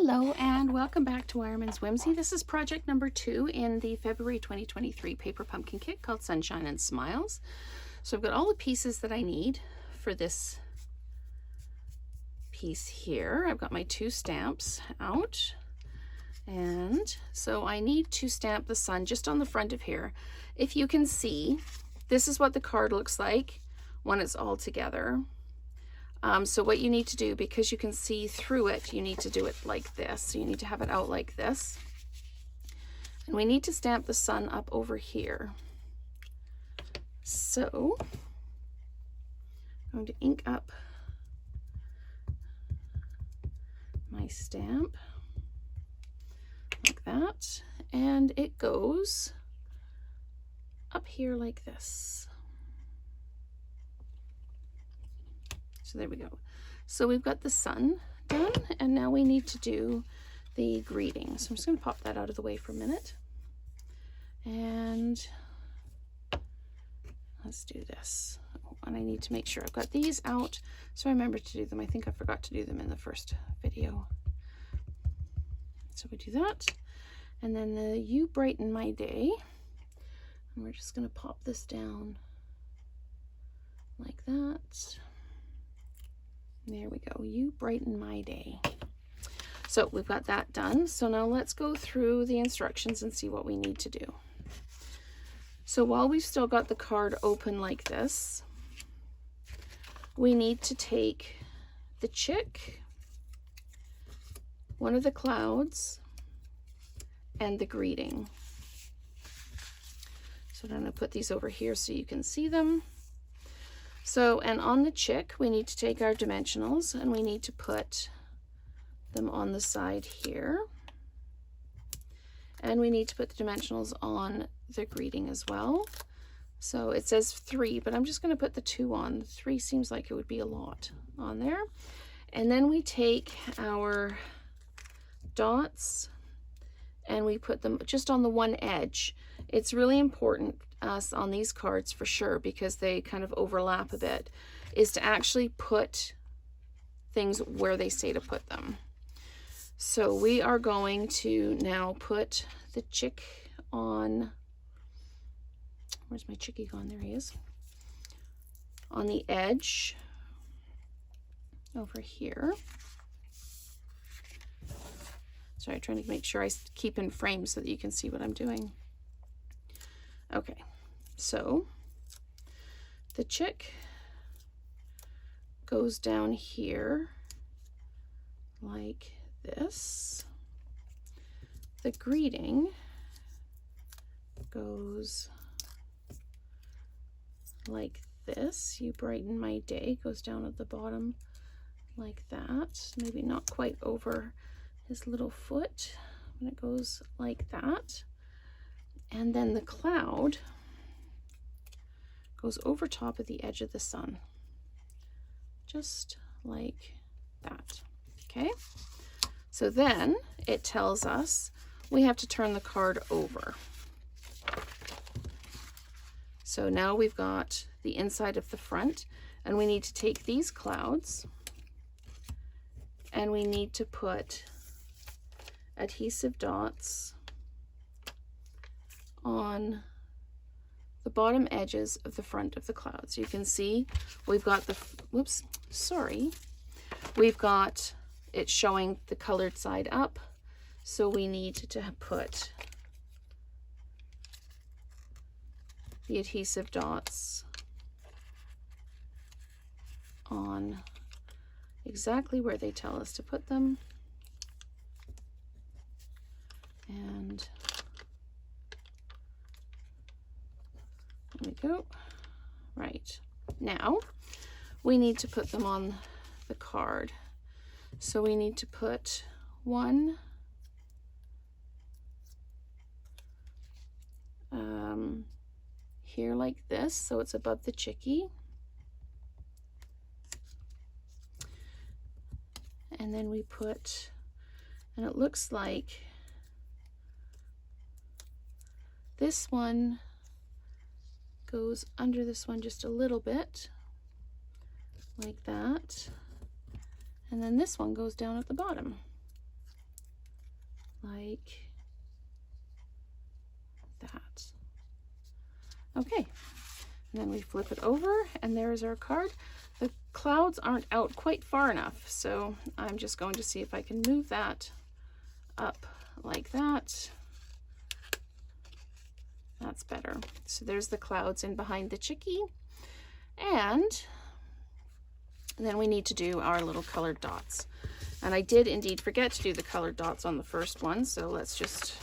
Hello and welcome back to Wireman's Whimsy. This is project number 2 in the February 2023 paper pumpkin kit called Sunshine and Smiles. So I've got all the pieces that I need for this piece here. I've got my 2 stamps out, and so I need to stamp the sun just on the front of here. If you can see, this is what the card looks like when it's all together. So what you need to do, because you can see through it, you need to do it like this. So you need to have it out like this. And we need to stamp the sun up over here. So I'm going to ink up my stamp like that. And it goes up here like this. So there we go. So we've got the sun done, and now we need to do the greeting. So I'm just going to pop that out of the way for a minute. And let's do this. Oh, and I need to make sure I've got these out so I remember to do them. I think I forgot to do them in the first video. So we do that. And then the You Brighten My Day. And we're just going to pop this down like that. There we go. You brighten my day. So we've got that done. So now let's go through the instructions and see what we need to do. So while we've still got the card open like this, we need to take the chick, one of the clouds, and the greeting. So I'm going to put these over here so you can see them. So, and on the chick, we need to take our dimensionals and we need to put them on the side here. And we need to put the dimensionals on the greeting as well. So it says 3, but I'm just going to put the 2 on. 3 seems like it would be a lot on there. And then we take our dots and we put them just on the one edge. It's really important on these cards for sure, because they kind of overlap a bit, is to actually put things where they say to put them. So we are going to now put the chick on, where's my chickie gone? There he is. On the edge over here. Sorry, trying to make sure I keep in frame so that you can see what I'm doing. Okay, so the chick goes down here like this. The greeting goes like this. You brighten my day goes down at the bottom like that. Maybe not quite over his little foot, and it goes like that. And then the cloud goes over top of the edge of the sun, just like that. Okay, so then it tells us we have to turn the card over. So now we've got the inside of the front, and we need to take these clouds and we need to put adhesive dots on the bottom edges of the front of the cloud. So you can see we've got the, we've got it showing the colored side up. So we need to put the adhesive dots on exactly where they tell us to put them. And there we go. Right, now we need to put them on the card. So we need to put one here like this, so it's above the chickie. And then we put, and it looks like this one goes under this one just a little bit, like that. And then this one goes down at the bottom. like that. Okay, and then we flip it over and there's our card. The clouds aren't out quite far enough, so I'm just going to see if I can move that up like that. That's better. So there's the clouds in behind the chickie. And then we need to do our little colored dots. And I did indeed forget to do the colored dots on the first one, so let's just,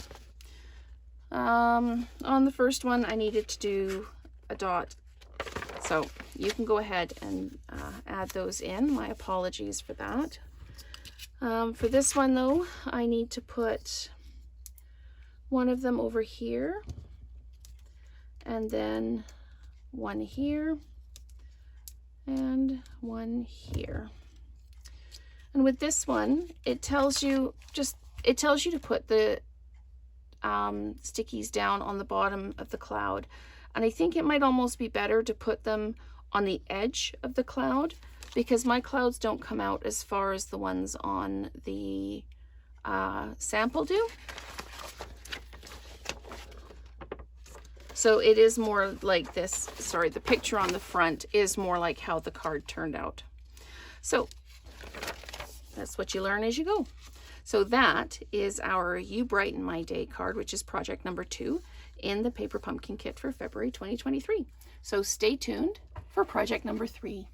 on the first one I needed to do a dot. So you can go ahead and add those in. My apologies for that. For this one though, I need to put one of them over here, and then one here, and one here. And with this one, it tells you to put the stickies down on the bottom of the cloud. And I think it might almost be better to put them on the edge of the cloud, because my clouds don't come out as far as the ones on the sample do. So it is more like this, sorry, the picture on the front is more like how the card turned out. So that's what you learn as you go. So that is our You Brighten My Day card, which is project number 2 in the Paper Pumpkin Kit for February 2023. So stay tuned for project number 3.